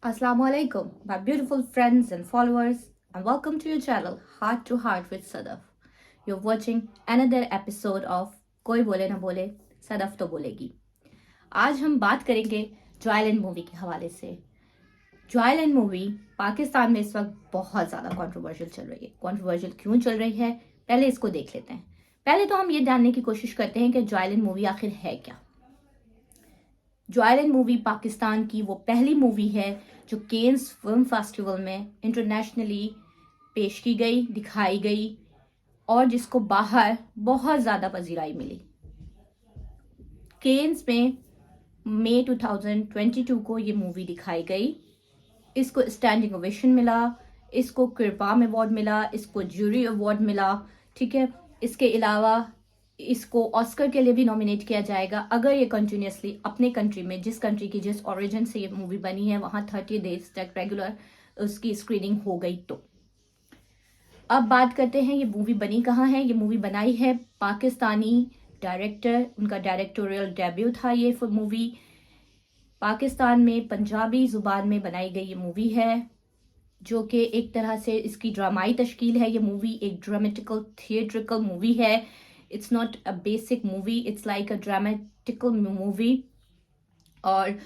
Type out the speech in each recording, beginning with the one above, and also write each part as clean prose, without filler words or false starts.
Assalamu alaikum, my beautiful friends and followers, and welcome to your channel Heart to Heart with Sadaf. You're watching another episode of कोई बोले ना बोले सदफ तो बोलेगी. आज हम बात करेंगे जॉयलैंड मूवी के हवाले से. जॉयलैंड मूवी पाकिस्तान में इस वक्त बहुत ज़्यादा कंट्रोवर्शियल चल रही है. कंट्रोवर्शियल क्यों चल रही है, पहले इसको देख लेते हैं. पहले तो हम ये जानने की कोशिश करते हैं कि जॉयलैंड मूवी आखिर है क्या. जॉयलैंड मूवी पाकिस्तान की वो पहली मूवी है जो केन्स फिल्म फेस्टिवल में इंटरनेशनली पेश की गई, दिखाई गई और जिसको बाहर बहुत ज़्यादा पजीराई मिली. केन्स में मई 2022 को ये मूवी दिखाई गई. इसको स्टैंडिंग ओवेशन मिला, इसको किरपाम अवार्ड मिला, इसको जूरी अवार्ड मिला. ठीक है, इसके अलावा इसको ऑस्कर के लिए भी नॉमिनेट किया जाएगा अगर ये कंटिन्यूसली अपने कंट्री में, जिस कंट्री की जिस ओरिजिन से ये मूवी बनी है, वहाँ 30 डेज तक रेगुलर उसकी स्क्रीनिंग हो गई. तो अब बात करते हैं ये मूवी बनी कहाँ है. ये मूवी बनाई है पाकिस्तानी डायरेक्टर, उनका डायरेक्टोरियल डेब्यू था ये मूवी. पाकिस्तान में पंजाबी ज़ुबान में बनाई गई ये मूवी है, जो कि एक तरह से इसकी ड्रामाई तश्कील है. ये मूवी एक ड्रामेटिकल थिएट्रिकल मूवी है. It's not a basic movie, it's like a dramatical movie. और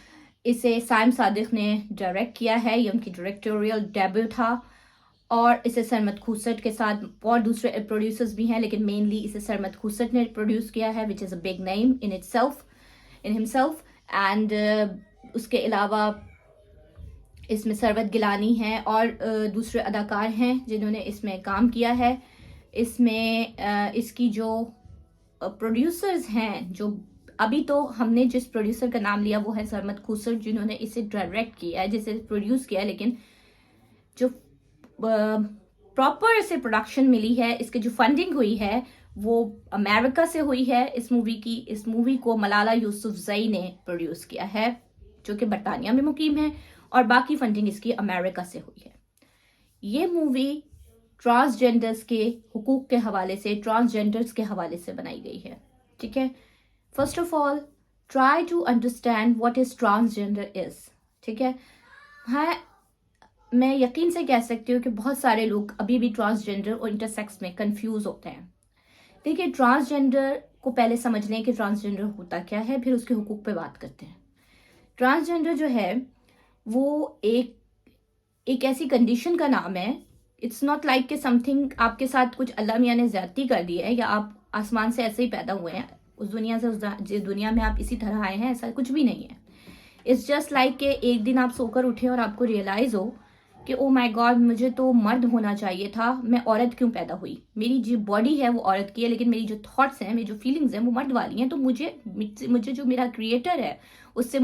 इसे साइम सादिक ने डायरेक्ट किया है. ये उनकी डायरेक्टोरियल डेब्यू था और इसे सरमद खूसट के साथ और दूसरे प्रोड्यूसर्स भी हैं, लेकिन मेनली इसे सरमद खूसट ने प्रोड्यूस किया है, which is a big name in itself, in himself. And उसके अलावा इसमें सरवत गिलानी हैं और दूसरे अदाकार हैं जिन्होंने इसमें काम किया है. इसमें इसकी जो प्रोड्यूसर्स हैं, जो अभी तो हमने जिस प्रोड्यूसर का नाम लिया वो है सरमद खूसट, जिन्होंने इसे डायरेक्ट किया है, जिसे प्रोड्यूस किया है, लेकिन जो प्रॉपर इसे प्रोडक्शन मिली है, इसकी जो फंडिंग हुई है वो अमेरिका से हुई है. इस मूवी को मलाला यूसुफजई ने प्रोड्यूस किया है, जो कि बरतानिया में मुकीम है, और बाकी फंडिंग इसकी अमेरिका से हुई है. ये मूवी ट्रांसजेंडर्स के हुकूक के हवाले से, ट्रांसजेंडर्स के हवाले से बनाई गई है. ठीक है, first of all try to understand what is transgender is. ठीक है, हाँ, मैं यकीन से कह सकती हूँ कि बहुत सारे लोग अभी भी ट्रांसजेंडर और इंटरसेक्स में कंफ्यूज होते हैं. देखिए, ट्रांसजेंडर को पहले समझ लें कि ट्रांसजेंडर होता क्या है, फिर उसके हुकूक पे बात करते हैं. ट्रांसजेंडर जो है वो एक ऐसी कंडीशन का नाम है. इट्स नॉट लाइक कि समथिंग आपके साथ कुछ अल्लाह मियाँ ने ज्यादती कर दी है या आप आसमान से ऐसे ही पैदा हुए हैं, उस दुनिया से जिस दुनिया में आप इसी तरह आए हैं, ऐसा कुछ भी नहीं है. इट्स जस्ट लाइक कि एक दिन आप सोकर उठे और आपको रियलाइज हो कि ओ माय गॉड, मुझे तो मर्द होना चाहिए था, मैं औरत क्यों पैदा हुई. मेरी जो बॉडी है वो औरत की है, लेकिन मेरी जो थॉट्स हैं, मेरी जो फीलिंग्स हैं वो मर्द वाली हैं. तो मुझे जो मेरा क्रिएटर है उससे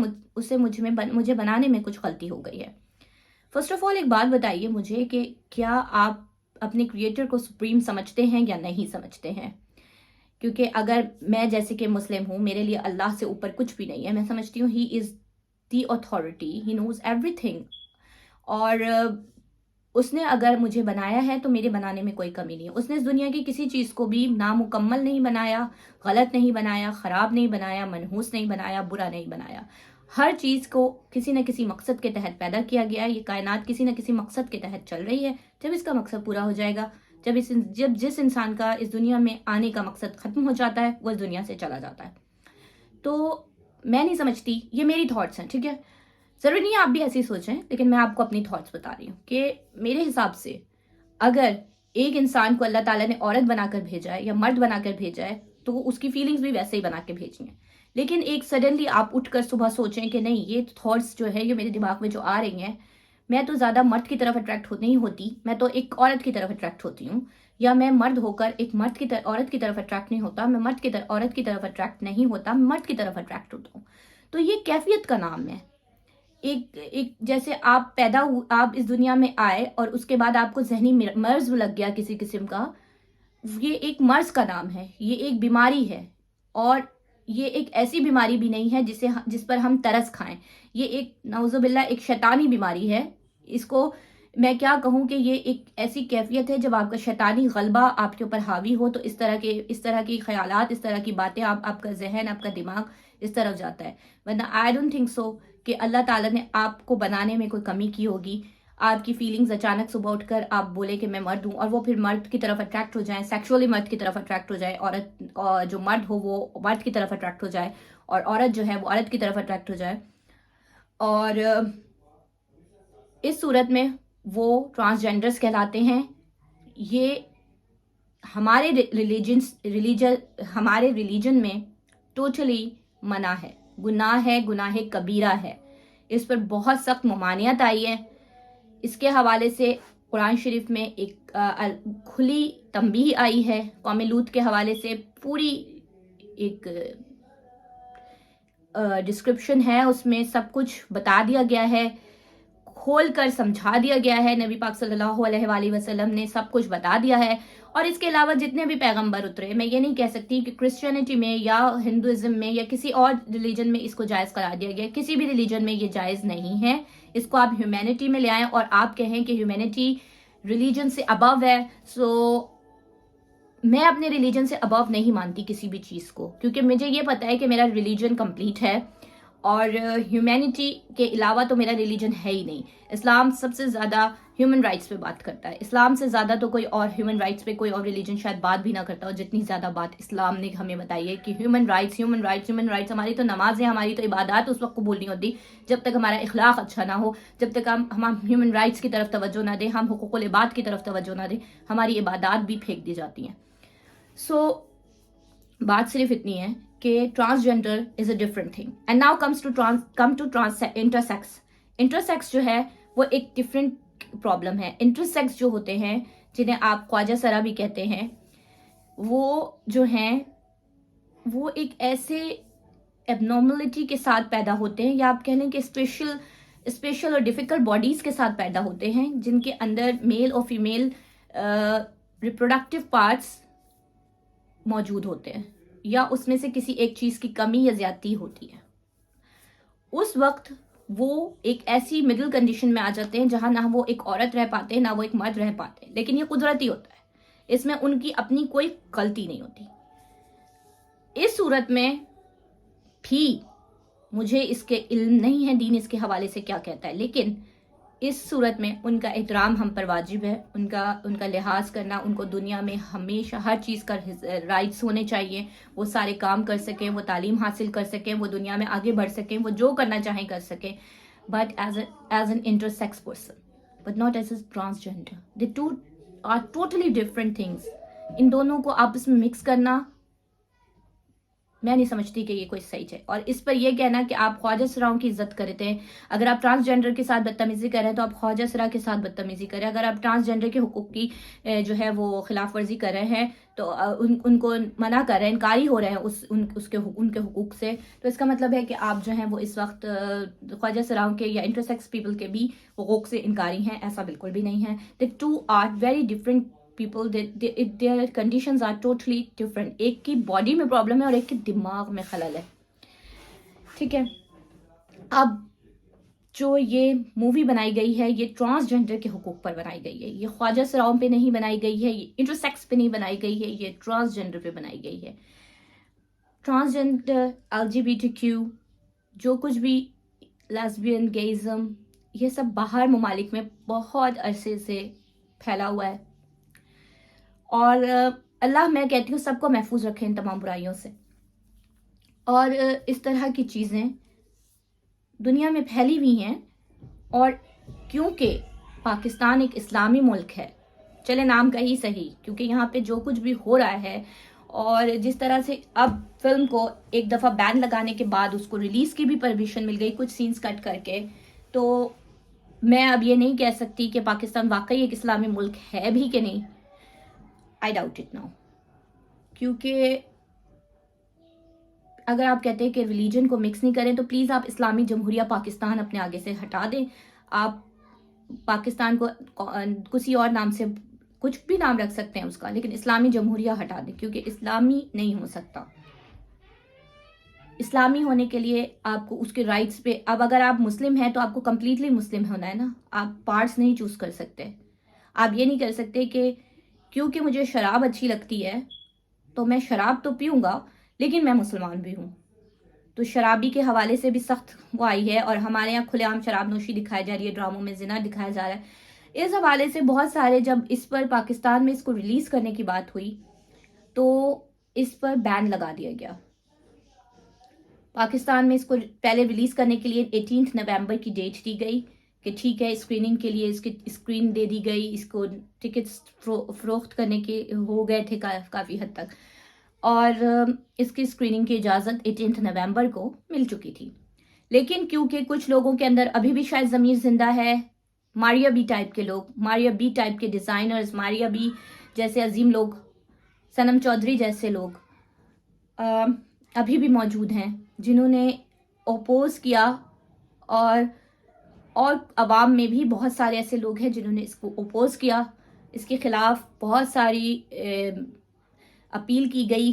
मुझे बनाने में कुछ गलती हो गई है. फर्स्ट ऑफ ऑल एक बात बताइए मुझे कि क्या आप अपने क्रिएटर को सुप्रीम समझते हैं या नहीं समझते हैं. क्योंकि अगर मैं जैसे कि मुस्लिम हूँ, मेरे लिए अल्लाह से ऊपर कुछ भी नहीं है. मैं समझती हूँ he is the authority, he knows everything. और उसने अगर मुझे बनाया है तो मेरे बनाने में कोई कमी नहीं है. उसने इस दुनिया की किसी चीज़ को भी नामुकम्मल नहीं बनाया, गलत नहीं बनाया, ख़राब नहीं बनाया, मनहूस नहीं बनाया, बुरा नहीं बनाया. हर चीज़ को किसी न किसी मकसद के तहत पैदा किया गया है. ये कायनात किसी न किसी मकसद के तहत चल रही है. जब इसका मकसद पूरा हो जाएगा, जब जिस इंसान का इस दुनिया में आने का मकसद ख़त्म हो जाता है, वो इस दुनिया से चला जाता है. तो मैं नहीं समझती, ये मेरी थॉट्स हैं. ठीक है, ज़रूरी नहीं आप भी ऐसे ही सोचें, लेकिन मैं आपको अपनी थॉट्स बता रही हूँ कि मेरे हिसाब से अगर एक इंसान को अल्लाह ताला ने औरत बनाकर भेजा है या मर्द बनाकर भेजा है, तो उसकी फीलिंग्स भी वैसे ही बना के भेजी हैं. लेकिन एक सडनली आप उठकर सुबह सोचें कि नहीं, ये थॉट्स जो है ये मेरे दिमाग में जो आ रही हैं, मैं तो ज़्यादा मर्द की तरफ अट्रैक्ट नहीं होती, मैं तो एक औरत की तरफ अट्रैक्ट होती हूँ, या मैं मर्द होकर एक औरत की तरफ अट्रैक्ट नहीं होता, मैं मर्द की तरफ औरत की तरफ अट्रैक्ट नहीं होता, मैं मर्द की तरफ अट्रैक्ट होता हूँ. तो ये कैफियत का नाम है. एक जैसे आप इस दुनिया में आए और उसके बाद आपको जहनी मर्ज लग गया किसी किस्म का, ये एक मर्ज का नाम है, ये एक बीमारी है. और ये एक ऐसी बीमारी भी नहीं है जिस पर हम तरस खाएं. ये एक नौजुबिल्ला एक शैतानी बीमारी है. इसको میں کیا کہوں کہ یہ ایک ایسی کیفیت ہے جب آپ کا شیطانی غلبہ آپ کے اوپر حاوی ہو تو اس طرح کی خیالات، اس طرح کی باتیں، آپ کا ذہن، آپ کا دماغ اس طرف جاتا ہے. ورنہ آئی ڈونٹ تھنک سو کہ اللہ تعالیٰ نے آپ کو بنانے میں کوئی کمی کی ہوگی. آپ کی فیلنگز اچانک صبح اٹھ کر آپ بولے کہ میں مرد ہوں، اور وہ پھر مرد کی طرف اٹریکٹ ہو جائیں، سیکشولی مرد کی طرف اٹریکٹ ہو جائے، عورت جو مرد ہو وہ مرد کی طرف اٹریکٹ ہو جائے، اور عورت جو ہے وہ عورت کی طرف اٹریکٹ ہو جائے. اور اس صورت میں وہ ٹرانسجینڈرز کہلاتے ہیں. یہ ہمارے ریلیجن میں ٹوٹلی منع ہے، گناہ کبیرہ ہے. اس پر بہت سخت ممانعت آئی ہے. اس کے حوالے سے قرآن شریف میں ایک کھلی تنبیہ آئی ہے. قوم لوط کے حوالے سے پوری ایک ڈسکرپشن ہے، اس میں سب کچھ بتا دیا گیا ہے، کھول کر سمجھا دیا گیا ہے. نبی پاک صلی اللہ علیہ وآلہ وسلم نے سب کچھ بتا دیا ہے. اور اس کے علاوہ جتنے بھی پیغمبر اترے، میں یہ نہیں کہہ سکتی کہ کرسچینٹی میں یا ہندوازم میں یا کسی اور ریلیجن میں اس کو جائز قرار دیا گیا. کسی بھی ریلیجن میں یہ جائز نہیں ہے. اس کو آپ ہیومینٹی میں لے آئیں اور آپ کہیں کہ ہیومینٹی ریلیجن سے ابو ہے. سو میں اپنے ریلیجن سے ابو نہیں مانتی کسی بھی چیز کو، کیونکہ مجھے یہ پتا ہے کہ میرا ریلیجن کمپلیٹ ہے اور ہیومینٹی کے علاوہ تو میرا ریلیجن ہے ہی نہیں. اسلام سب سے زیادہ ہیومن رائٹس پہ بات کرتا ہے. اسلام سے زیادہ تو کوئی اور ہیومن رائٹس پہ کوئی اور ریلیجن شاید بات بھی نہ کرتا، اور جتنی زیادہ بات اسلام نے ہمیں بتائی ہے کہ ہیومن رائٹس. ہماری تو نماز ہے، ہماری تو عبادات اس وقت قبول نہیں ہوتی جب تک ہمارا اخلاق اچھا نہ ہو، جب تک ہم ہیومن رائٹس کی طرف توجہ نہ دیں، ہم حقوق العباد کی طرف توجہ نہ دیں، ہماری عبادات بھی پھینک دی جاتی ہیں. سو بات صرف اتنی ہے کہ transgender is a different thing. And now come to intersex. Intersex جو ہے وہ ایک ڈفرنٹ پرابلم ہے. انٹرسیکس جو ہوتے ہیں، جنہیں آپ خواجہ سرا بھی کہتے ہیں، وہ جو ہیں وہ ایک ایسے ایبنارملٹی کے ساتھ پیدا ہوتے ہیں، یا آپ کہہ لیں کہ اسپیشل اور ڈیفیکلٹ باڈیز کے ساتھ پیدا ہوتے ہیں، جن کے اندر میل اور فیمیل ریپروڈکٹیو پارٹس موجود ہوتے ہیں، یا اس میں سے کسی ایک چیز کی کمی یا زیادتی ہوتی ہے. اس وقت وہ ایک ایسی مڈل کنڈیشن میں آ جاتے ہیں جہاں نہ وہ ایک عورت رہ پاتے ہیں، نہ وہ ایک مرد رہ پاتے ہیں. لیکن یہ قدرتی ہوتا ہے، اس میں ان کی اپنی کوئی غلطی نہیں ہوتی. اس صورت میں بھی مجھے اس کے علم نہیں ہے دین اس کے حوالے سے کیا کہتا ہے، لیکن اس صورت میں ان کا احترام ہم پر واجب ہے. ان کا لحاظ کرنا، ان کو دنیا میں ہمیشہ ہر چیز کا رائٹس ہونے چاہیے. وہ سارے کام کر سکیں، وہ تعلیم حاصل کر سکیں، وہ دنیا میں آگے بڑھ سکیں، وہ جو کرنا چاہیں کر سکیں. But as an intersex person, but not as a transgender. The two are totally different things. ان دونوں کو آپس میں مکس کرنا میں نہیں سمجھتی کہ یہ کوئی صحیح ہے. اور اس پر یہ کہنا کہ آپ خواجہ سراؤں کی عزت کرتے ہیں، اگر آپ ٹرانسجینڈر کے ساتھ بدتمیزی کر رہے ہیں تو آپ خواجہ سرا کے ساتھ بدتمیزی کر رہے ہیں. اگر آپ ٹرانسجینڈر کے حقوق کی جو ہے وہ خلاف ورزی کر رہے ہیں تو ان کو منع کر رہے ہیں، انکاری ہو رہے ہیں ان کے حقوق سے، تو اس کا مطلب ہے کہ آپ جو ہیں وہ اس وقت خواجہ سراؤں کے یا انٹرسیکس پیپل کے بھی حقوق سے انکاری ہیں. ایسا بالکل بھی نہیں ہے. The two are very different people. Their conditions are totally different. ایک کی باڈی میں پرابلم ہے اور ایک کی دماغ میں خلل ہے. ٹھیک ہے. اب جو یہ مووی بنائی گئی ہے یہ ٹرانسجینڈر کے حقوق پر بنائی گئی ہے. یہ خواجہ سراؤں پہ نہیں بنائی گئی ہے، یہ انٹرسیکس پہ نہیں بنائی گئی ہے، یہ ٹرانسجینڈر پہ بنائی گئی ہے. ٹرانسجینڈر، LGBTQ، جو کچھ بھی لیسبین، گیزم، یہ سب باہر ممالک میں بہت عرصے سے پھیلا ہوا ہے. اور اللہ، میں کہتی ہوں، سب کو محفوظ رکھے ان تمام برائیوں سے. اور اس طرح کی چیزیں دنیا میں پھیلی ہوئی ہیں. اور کیونکہ پاکستان ایک اسلامی ملک ہے، چلے نام کا ہی صحیح، کیونکہ یہاں پہ جو کچھ بھی ہو رہا ہے، اور جس طرح سے اب فلم کو ایک دفعہ بین لگانے کے بعد اس کو ریلیز کی بھی پرمیشن مل گئی کچھ سینز کٹ کر کے، تو میں اب یہ نہیں کہہ سکتی کہ پاکستان واقعی ایک اسلامی ملک ہے بھی کہ نہیں. I doubt it now. کیونکہ اگر آپ کہتے ہیں کہ ریلیجن کو مکس نہیں کریں تو پلیز آپ اسلامی جمہوریہ پاکستان اپنے آگے سے ہٹا دیں. آپ پاکستان کو کسی اور نام سے کچھ بھی نام رکھ سکتے ہیں اس کا، لیکن اسلامی جمہوریہ ہٹا دیں، کیونکہ اسلامی نہیں ہو سکتا. اسلامی ہونے کے لیے آپ کو اس کے رائٹس پہ، اب اگر آپ مسلم ہیں تو آپ کو کمپلیٹلی مسلم ہونا ہے نا، آپ پارٹس نہیں چوز کر سکتے. آپ یہ نہیں کر سکتے کہ کیونکہ مجھے شراب اچھی لگتی ہے تو میں شراب تو پیوں گا لیکن میں مسلمان بھی ہوں. تو شرابی کے حوالے سے بھی سخت وہ آئی ہے، اور ہمارے یہاں کھلے عام شراب نوشی دکھائی جا رہی ہے، ڈراموں میں زنا دکھایا جا رہا ہے. اس حوالے سے بہت سارے، جب اس پر پاکستان میں اس کو ریلیز کرنے کی بات ہوئی تو اس پر بین لگا دیا گیا. پاکستان میں اس کو پہلے ریلیز کرنے کے لیے 18 نومبر کی ڈیٹ دی گئی کہ ٹھیک ہے، اسکریننگ کے لیے اس کی اسکرین دے دی گئی، اس کو ٹکٹس فروخت کرنے کے ہو گئے تھے کافی حد تک، اور اس کی اسکریننگ کی اجازت 18 نومبر کو مل چکی تھی. لیکن کیونکہ کچھ لوگوں کے اندر ابھی بھی شاید ضمیر زندہ ہے، ماریا بی ٹائپ کے لوگ، ماریا بی ٹائپ کے ڈیزائنرز، ماریا بی جیسے عظیم لوگ، صنم چودھری جیسے لوگ ابھی بھی موجود ہیں جنہوں نے اوپوز کیا، اور عوام میں بھی بہت سارے ایسے لوگ ہیں جنہوں نے اس کو اوپوز کیا. اس کے خلاف بہت ساری اپیل کی گئی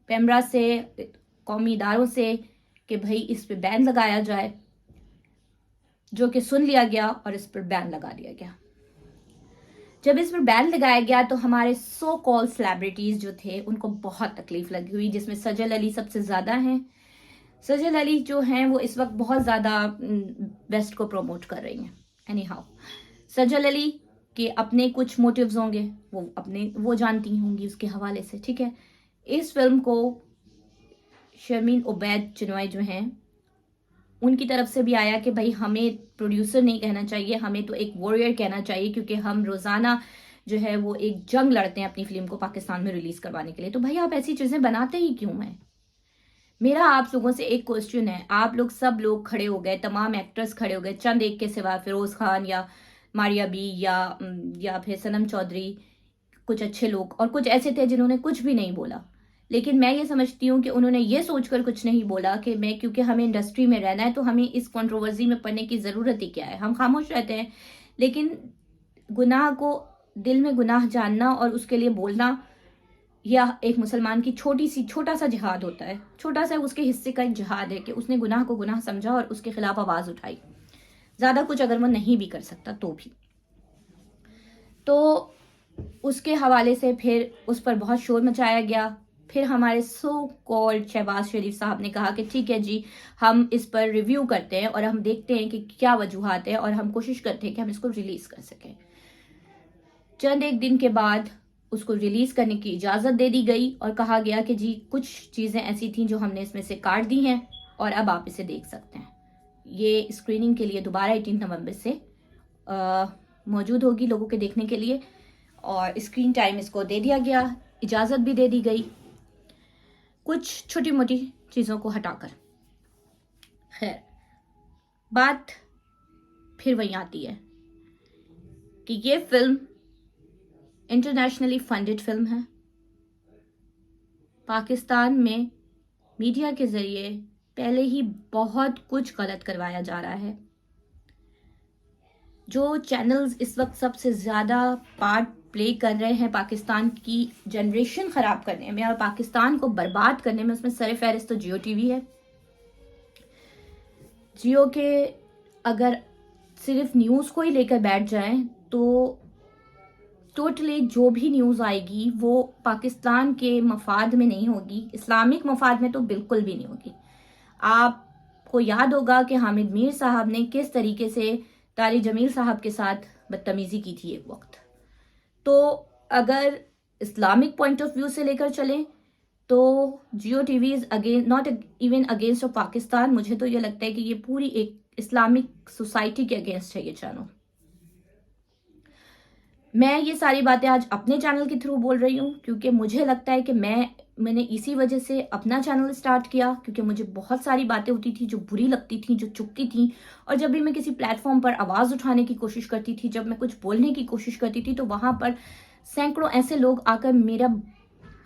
پیمرا سے، قومی اداروں سے کہ بھئی اس پہ بین لگایا جائے، جو کہ سن لیا گیا اور اس پر بین لگا دیا گیا. جب اس پر بین لگایا گیا تو ہمارے سو کال سیلیبریٹیز جو تھے ان کو بہت تکلیف لگی ہوئی، جس میں سجل علی سب سے زیادہ ہیں. سجل علی جو ہیں وہ اس وقت بہت زیادہ ویسٹ کو پروموٹ کر رہی ہیں. اینی ہاؤ، سجل علی کے اپنے کچھ موٹیوز ہوں گے، وہ جانتی ہوں گی اس کے حوالے سے، ٹھیک ہے. اس فلم کو شرمین عبید چنوائے جو ہیں ان کی طرف سے بھی آیا کہ بھائی ہمیں پروڈیوسر نہیں کہنا چاہیے، ہمیں تو ایک واریر کہنا چاہیے، کیونکہ ہم روزانہ جو ہے وہ ایک جنگ لڑتے ہیں اپنی فلم کو پاکستان میں ریلیز کروانے کے لیے. تو بھائی آپ ایسی چیزیں بناتے ہی کیوں ہیں؟ میرا آپ لوگوں سے ایک کوسچن ہے، آپ لوگ سب لوگ کھڑے ہو گئے، تمام ایکٹرز کھڑے ہو گئے، چند ایک کے سوا، فیروز خان یا ماریا بی یا پھر صنم چودھری، کچھ اچھے لوگ، اور کچھ ایسے تھے جنہوں نے کچھ بھی نہیں بولا. لیکن میں یہ سمجھتی ہوں کہ انہوں نے یہ سوچ کر کچھ نہیں بولا کہ کیونکہ ہمیں انڈسٹری میں رہنا ہے تو ہمیں اس کنٹروورسی میں پڑنے کی ضرورت ہی کیا ہے، ہم خاموش رہتے ہیں. لیکن گناہ کو دل میں گناہ جاننا اور اس کے لیے بولنا، یہ ایک مسلمان کی چھوٹا سا جہاد ہوتا ہے، چھوٹا سا اس کے حصے کا ایک جہاد ہے کہ اس نے گناہ کو گناہ سمجھا اور اس کے خلاف آواز اٹھائی. زیادہ کچھ اگر وہ نہیں بھی کر سکتا تو بھی. تو اس کے حوالے سے پھر اس پر بہت شور مچایا گیا. پھر ہمارے سو کالڈ شہباز شریف صاحب نے کہا کہ ٹھیک ہے جی، ہم اس پر ریویو کرتے ہیں اور ہم دیکھتے ہیں کہ کیا وجوہات ہیں اور ہم کوشش کرتے ہیں کہ ہم اس کو ریلیز کر سکیں. چند ایک دن کے بعد اس کو ریلیز کرنے کی اجازت دے دی گئی اور کہا گیا کہ جی کچھ چیزیں ایسی تھیں جو ہم نے اس میں سے کاٹ دی ہیں اور اب آپ اسے دیکھ سکتے ہیں. یہ اسکریننگ کے لیے دوبارہ 18 نومبر سے موجود ہوگی لوگوں کے دیکھنے کے لیے، اور اسکرین ٹائم اس کو دے دیا گیا، اجازت بھی دے دی گئی کچھ چھوٹی موٹی چیزوں کو ہٹا کر. خیر، بات پھر وہیں آتی ہے کہ یہ فلم انٹرنیشنلی فنڈڈ فلم ہے. پاکستان میں میڈیا کے ذریعے پہلے ہی بہت کچھ غلط کروایا جا رہا ہے. جو چینلز اس وقت سب سے زیادہ پارٹ پلے کر رہے ہیں پاکستان کی جنریشن خراب کرنے میں اور پاکستان کو برباد کرنے میں، اس میں سر فہرست تو جیو ٹی وی ہے. جیو کے اگر صرف نیوز کو ہی لے کر بیٹھ جائیں تو ٹوٹلی جو بھی نیوز آئے گی وہ پاکستان کے مفاد میں نہیں ہوگی، اسلامک مفاد میں تو بالکل بھی نہیں ہوگی. آپ کو یاد ہوگا کہ حامد میر صاحب نے کس طریقے سے طارق جمیل صاحب کے ساتھ بدتمیزی کی تھی ایک وقت. تو اگر اسلامک پوائنٹ آف ویو سے لے کر چلیں تو Geo T V is not even against of Pakistan. مجھے تو یہ لگتا ہے کہ یہ پوری ایک اسلامک سوسائٹی کے اگینسٹ ہے یہ چینل. میں یہ ساری باتیں آج اپنے چینل کے تھرو بول رہی ہوں کیونکہ مجھے لگتا ہے کہ میں نے اسی وجہ سے اپنا چینل اسٹارٹ کیا، کیونکہ مجھے بہت ساری باتیں ہوتی تھی جو بری لگتی تھیں، جو چبھتی تھیں، اور جب بھی میں کسی پلیٹ فارم پر آواز اٹھانے کی کوشش کرتی تھی، جب میں کچھ بولنے کی کوشش کرتی تھی، تو وہاں پر سینکڑوں ایسے لوگ آ کر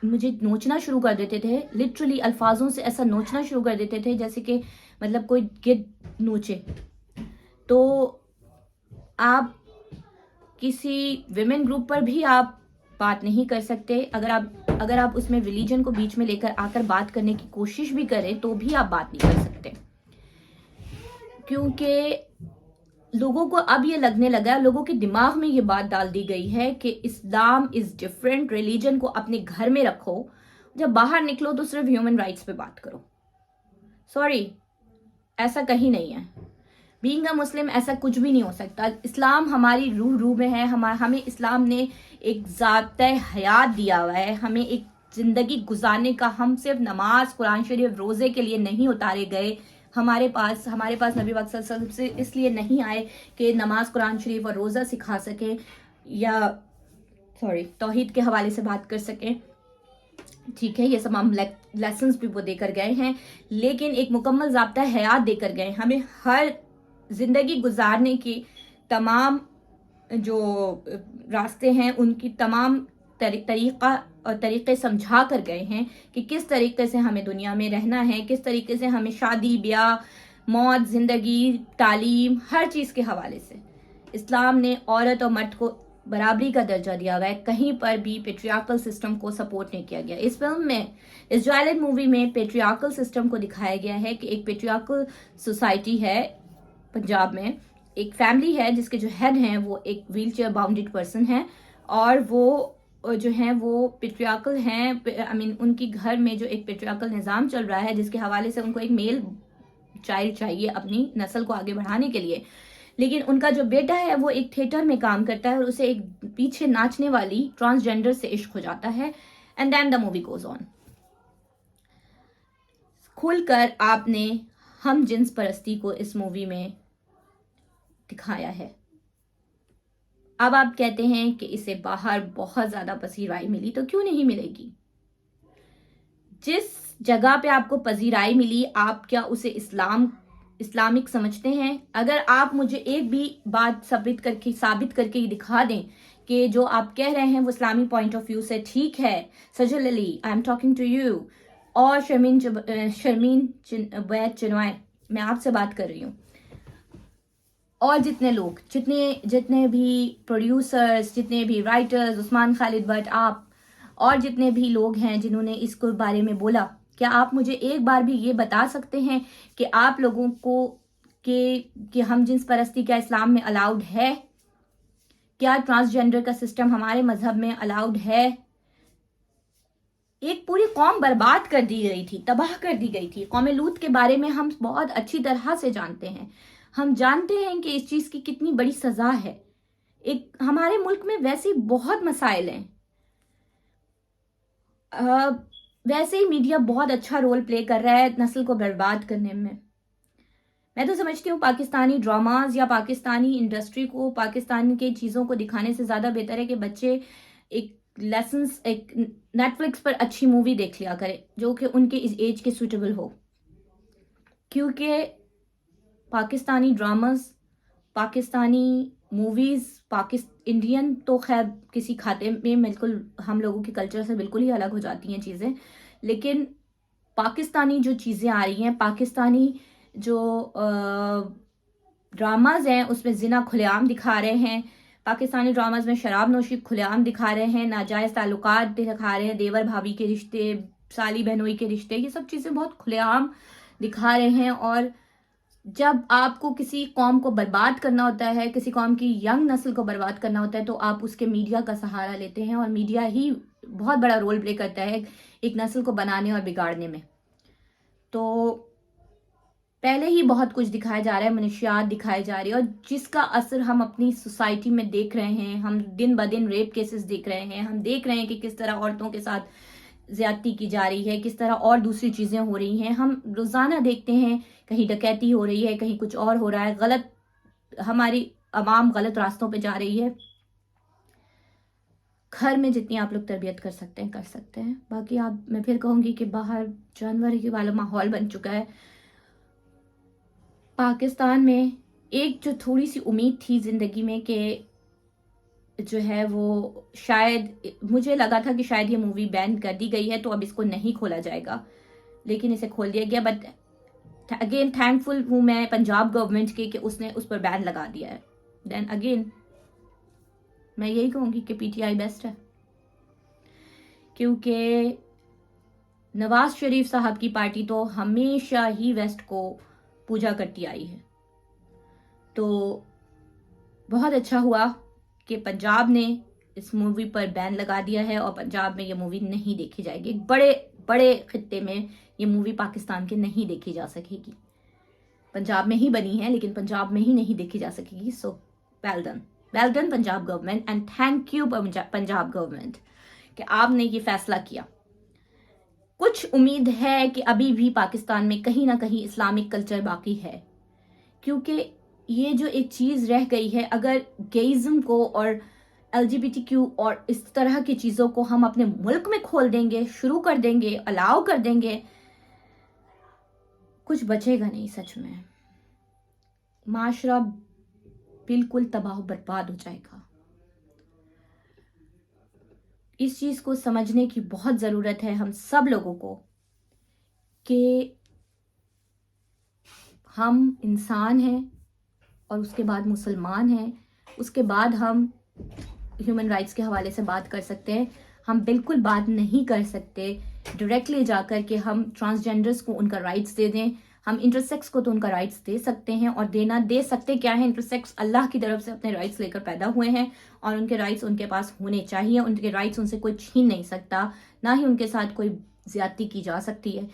مجھے نوچنا شروع کر دیتے تھے. لٹرلی الفاظوں سے ایسا نوچنا شروع کر دیتے تھے جیسے کہ مطلب کوئی گدھ نوچے. تو آپ کسی ویمن گروپ پر بھی آپ बात नहीं कर सकते. अगर आप उसमें रिलीजन को बीच में लेकर आकर बात करने की कोशिश भी करें तो भी आप बात नहीं कर सकते, क्योंकि लोगों को अब ये लगने लगा, लोगों के दिमाग में ये बात डाल दी गई है कि इस्लाम इज डिफरेंट, रिलीजन को अपने घर में रखो, जब बाहर निकलो तो सिर्फ ह्यूमन राइट्स पे बात करो. सॉरी, ऐसा कहीं नहीं है. बीइंग अ मुस्लिम ऐसा कुछ भी नहीं हो सकता. इस्लाम हमारी रूह में है. हमें इस्लाम ने एक ज़ाब्ता हयात दिया हुआ है, हमें एक ज़िंदगी गुजारने का. हम सिर्फ नमाज, कुरान शरीफ, रोज़े के लिए नहीं उतारे गए. हमारे पास नबी पाक सल्लल्लाहु अलैहि वसल्लम से इसलिए नहीं आए कि नमाज, कुरान शरीफ और रोज़ा सिखा सकें या तौहीद के हवाले से बात कर सकें. ठीक है, ये सब हम लेसन्स भी वो देकर गए हैं, लेकिन एक मुकम्मल ज़ाब्ता हयात देकर गए. हमें हर ज़िंदगी गुजारने के तमाम जो रास्ते हैं उनकी तमाम तरीक़ा और तरीक़े समझा कर गए हैं कि किस तरीक़े से हमें दुनिया में रहना है, किस तरीक़े से हमें शादी, ब्याह, मौत, ज़िंदगी, तालीम, हर चीज़ के हवाले से इस्लाम ने औरत और मर्द को बराबरी का दर्जा दिया हुआ है. कहीं पर भी पेट्रियार्कल सिस्टम को सपोर्ट नहीं किया गया. इस फिल्म में, इस जायलेंट मूवी में पेट्रियार्कल सिस्टम को दिखाया गया है कि एक पेट्रियार्कल सोसाइटी है पंजाब में. एक फैमिली है जिसके जो हेड हैं वो एक व्हील चेयर बाउंडेड पर्सन है, और वो जो हैं वो पेट्रियार्कल हैं. उनकी घर में जो एक पेट्रियार्कल निज़ाम चल रहा है जिसके हवाले से उनको एक मेल चाइल्ड चाहिए अपनी नस्ल को आगे बढ़ाने के लिए. लेकिन उनका जो बेटा है वो एक थिएटर में काम करता है और उसे एक पीछे नाचने वाली ट्रांसजेंडर से इश्क हो जाता है. And then the movie goes on. खुलकर आपने हम जिन्स परस्ती को इस मूवी में दिखाया है. अब आप कहते हैं कि इसे बाहर बहुत ज़्यादा पसीराई मिली, तो क्यों नहीं मिलेगी? जिस जगह पे आपको पजीराई मिली, आप क्या उसे इस्लामिक समझते हैं? अगर आप मुझे एक भी बात साबित करके ये दिखा दें कि जो आप कह रहे हैं वो इस्लामी पॉइंट ऑफ व्यू से ठीक है. Sajal Ali, I am talking to you, और शर्मीन बैद चिनवाई, मैं आपसे बात कर रही हूँ. और जितने लोग, जितने भी प्रोड्यूसर्स, जितने भी राइटर्स, उस्मान खालिद भट्ट, आप और जितने भी लोग हैं जिन्होंने इसको बारे में बोला, क्या आप मुझे एक बार भी ये बता सकते हैं कि आप लोगों को कि हम जिन्स परस्ती क्या इस्लाम में अलाउड है? क्या ट्रांसजेंडर का सिस्टम हमारे मजहब में अलाउड है? एक पूरी कौम बर्बाद कर दी गई थी, तबाह कर दी गई थी. कौम लूत के बारे में हम बहुत अच्छी तरह से जानते हैं. हम जानते हैं कि इस चीज़ की कितनी बड़ी सज़ा है. एक हमारे मुल्क में वैसे बहुत मसाइल हैं. वैसे ही मीडिया बहुत अच्छा रोल प्ले कर रहा है नस्ल को बर्बाद करने में. मैं तो समझती हूँ पाकिस्तानी ड्रामाज या पाकिस्तानी इंडस्ट्री को, पाकिस्तान के चीज़ों को दिखाने से ज़्यादा बेहतर है कि बच्चे एक लेसन्स, एक नेटफ्लिक्स पर अच्छी मूवी देख लिया करें जो कि उनके इस एज के सूटेबल हो. क्योंकि Pakistani dramas, Pakistani movies, Indian तो खैर किसी खाते में बिल्कुल हम लोगों के कल्चर से बिल्कुल ही अलग हो जाती हैं चीज़ें. लेकिन पाकिस्तानी जो चीज़ें आ रही हैं, पाकिस्तानी जो ड्रामाज हैं उसमें जिना खुलेआम दिखा रहे हैं. पाकिस्तानी ड्रामाज में शराब नोशी खुलेआम दिखा रहे हैं, नाजायज़ ताल्लुकात दिखा रहे हैं, देवर भाभी के रिश्ते, साली बहनोई के रिश्ते, ये सब चीज़ें बहुत खुलेआम दिखा रहे हैं. और जब आपको किसी कौम को बर्बाद करना होता है, किसी कौम की यंग नस्ल को बर्बाद करना होता है, तो आप उसके मीडिया का सहारा लेते हैं. और मीडिया ही बहुत बड़ा रोल प्ले करता है एक नस्ल को बनाने और बिगाड़ने में. तो पहले ही बहुत कुछ दिखाया जा रहा है, मनुष्यात दिखाई जा रही है, और जिसका असर हम अपनी सोसाइटी में देख रहे हैं. हम दिन ब दिन रेप केसेस देख रहे हैं. हम देख रहे हैं कि किस तरह औरतों के साथ ज्यादती की जा रही है, किस तरह और दूसरी चीज़ें हो रही हैं. हम रोज़ाना देखते हैं कहीं डकैती हो रही है, कहीं कुछ और हो रहा है, गलत, हमारी आवाम गलत रास्तों पे जा रही है. घर में जितनी आप लोग तरबियत कर सकते हैं कर सकते हैं. बाकी मैं फिर कहूँगी कि बाहर जानवर के वाला माहौल बन चुका है. पाकिस्तान में एक जो थोड़ी सी उम्मीद थी ज़िंदगी में कि जो है वो शायद, मुझे लगा था कि शायद ये मूवी बैन कर दी गई है तो अब इसको नहीं खोला जाएगा, लेकिन इसे खोल दिया गया. बट अगेन थैंकफुल हूँ मैं पंजाब गवर्नमेंट के कि उसने उस पर बैन लगा दिया है. देन अगेन मैं यही कहूँगी कि पीटीआई बेस्ट है. क्योंकि नवाज शरीफ साहब की पार्टी तो हमेशा ही वेस्ट को पूजा करती आई है। तो बहुत अच्छा हुआ कि पंजाब ने इस मूवी पर बैन लगा दिया है और पंजाब में ये मूवी नहीं देखी जाएगी। एक बड़े बड़े खित्ते में ये मूवी पाकिस्तान के नहीं देखी जा सकेगी। पंजाब में ही बनी है लेकिन पंजाब में ही नहीं देखी जा सकेगी। So well done Punjab government, and thank you Punjab government कि आपने ये फैसला किया। कुछ उम्मीद है कि अभी भी पाकिस्तान में कहीं ना कहीं इस्लामिक कल्चर बाकी है, क्योंकि ये जो एक चीज़ रह गई है, अगर गेइज्म को और LGBTQ और इस तरह की चीज़ों को हम अपने मुल्क में खोल देंगे, शुरू कर देंगे, अलाउ कर देंगे, कुछ बचेगा नहीं। सच में माशरा बिल्कुल तबाह बर्बाद हो जाएगा। इस चीज़ को समझने की बहुत ज़रूरत है हम सब लोगों को कि हम इंसान हैं और उसके बाद मुसलमान हैं, उसके बाद हम ह्यूमन राइट्स के हवाले से बात कर सकते हैं। हम बिल्कुल बात नहीं कर सकते डायरेक्टली जाकर के हम ट्रांसजेंडर्स को उनका राइट्स दे दें। हम इंटरसेक्स को तो उनका राइट्स दे सकते हैं, और दे सकते क्या है, इंटरसेक्स अल्लाह की तरफ से अपने राइट्स लेकर पैदा हुए हैं और उनके राइट्स उनके पास होने चाहिए। उनके राइट्स उनसे कोई छीन नहीं सकता, ना ही उनके साथ कोई ज्यादती की जा सकती है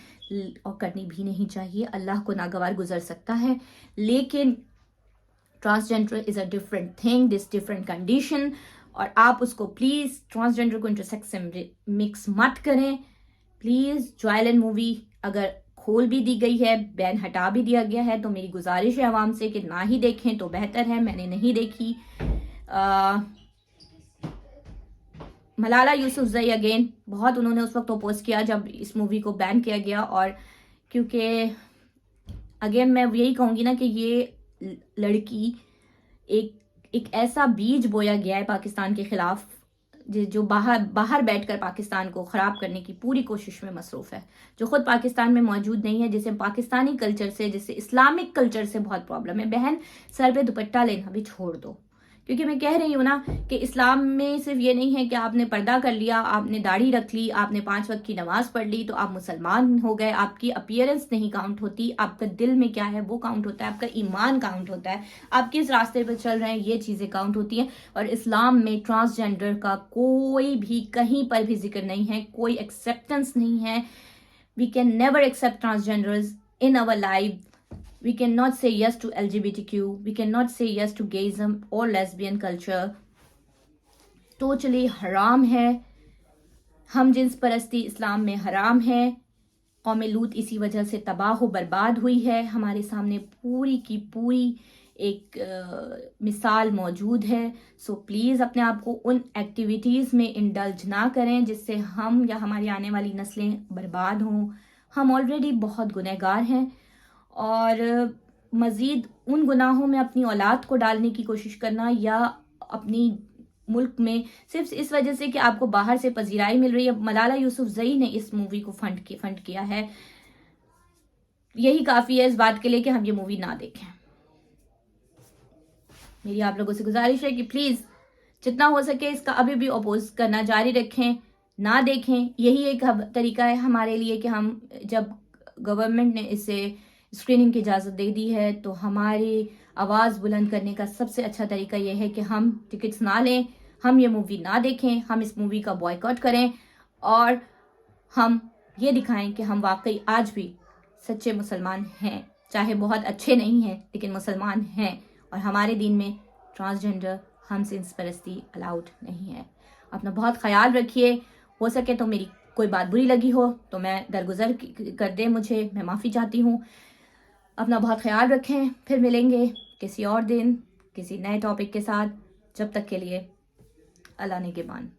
और करनी भी नहीं चाहिए। अल्लाह को नागवार गुजर सकता है, लेकिन transgender is a different thing, this different condition. और आप उसको प्लीज ट्रांसजेंडर को इंटरसेक्स से मिक्स मत करें प्लीज। ज्वाइलन मूवी अगर खोल भी दी गई है, बैन हटा भी दिया गया है, तो मेरी गुजारिश है आवाम से कि ना ही देखें तो बेहतर है। मैंने नहीं देखी। मलाला यूसुफजई अगेन बहुत उन्होंने उस वक्त अपोज किया जब इस मूवी को बैन किया गया, और क्योंकि अगेन मैं यही कहूँगी ना कि ये लड़की एक ऐसा बीज बोया गया है पाकिस्तान के खिलाफ जो बाहर बैठकर पाकिस्तान को ख़राब करने की पूरी कोशिश में मसरूफ़ है, जो ख़ुद पाकिस्तान में मौजूद नहीं है, जिसे पाकिस्तानी कल्चर से, जिसे इस्लामिक कल्चर से बहुत प्रॉब्लम है। बहन, सर पे दुपट्टा लेना भी छोड़ दो, क्योंकि मैं कह रही हूँ ना कि इस्लाम में सिर्फ ये नहीं है कि आपने पर्दा कर लिया, आपने दाढ़ी रख ली, आपने 5 वक्त की नमाज पढ़ ली तो आप मुसलमान हो गए। आपकी अपीयरेंस नहीं काउंट होती, आपका दिल में क्या है वो काउंट होता है, आपका ईमान काउंट होता है, आप किस रास्ते पर चल रहे हैं ये चीज़ें काउंट होती हैं। और इस्लाम में ट्रांसजेंडर का कोई भी कहीं पर भी जिक्र नहीं है, कोई एक्सेप्टेंस नहीं है। We can never accept transgenders in our life. We cannot say yes to LGBTQ. We cannot say yes to gayism or lesbian culture. Totally हराम है। हम जिन्स परस्ती इस्लाम में हराम है। कौम लूत इसी वजह से तबाह बर्बाद हुई है। हमारे सामने पूरी की पूरी एक मिसाल मौजूद है। सो प्लीज़ अपने आप को उन एक्टिविटीज़ में इंडल्ज ना करें जिससे हम या हमारी आने वाली नस्लें बर्बाद हों। हम ऑलरेडी बहुत गुनहगार हैं और मज़ीद उन गुनाहों में अपनी औलाद को डालने की कोशिश करना या अपनी मुल्क में सिर्फ इस वजह से कि आपको बाहर से पजीराई मिल रही है। मलाला यूसुफजई ने इस मूवी को फंड किया है, यही काफ़ी है इस बात के लिए कि हम ये मूवी ना देखें। मेरी आप लोगों से गुजारिश है कि प्लीज़ जितना हो सके इसका अभी भी अपोज करना जारी रखें, ना देखें। यही एक तरीका है हमारे लिए कि हम, जब गवर्नमेंट ने इसे स्क्रीनिंग की इजाज़त दे दी है तो हमारी आवाज़ बुलंद करने का सबसे अच्छा तरीका यह है कि हम टिकट्स ना लें, हम ये मूवी ना देखें, हम इस मूवी का बॉयकॉट करें और हम ये दिखाएं कि हम वाकई आज भी सच्चे मुसलमान हैं। चाहे बहुत अच्छे नहीं हैं लेकिन मुसलमान हैं, और हमारे दीन में ट्रांसजेंडर हमजिन्स परस्ती अलाउड नहीं है। अपना बहुत ख्याल रखिए। हो सके तो मेरी कोई बात बुरी लगी हो तो मैं दरगुजर कर दे मुझे, मैं माफ़ी चाहती हूँ। अपना बहुत ख्याल रखें। फिर मिलेंगे किसी और दिन किसी नए टॉपिक के साथ। जब तक के लिए अल्लाह निगहबान।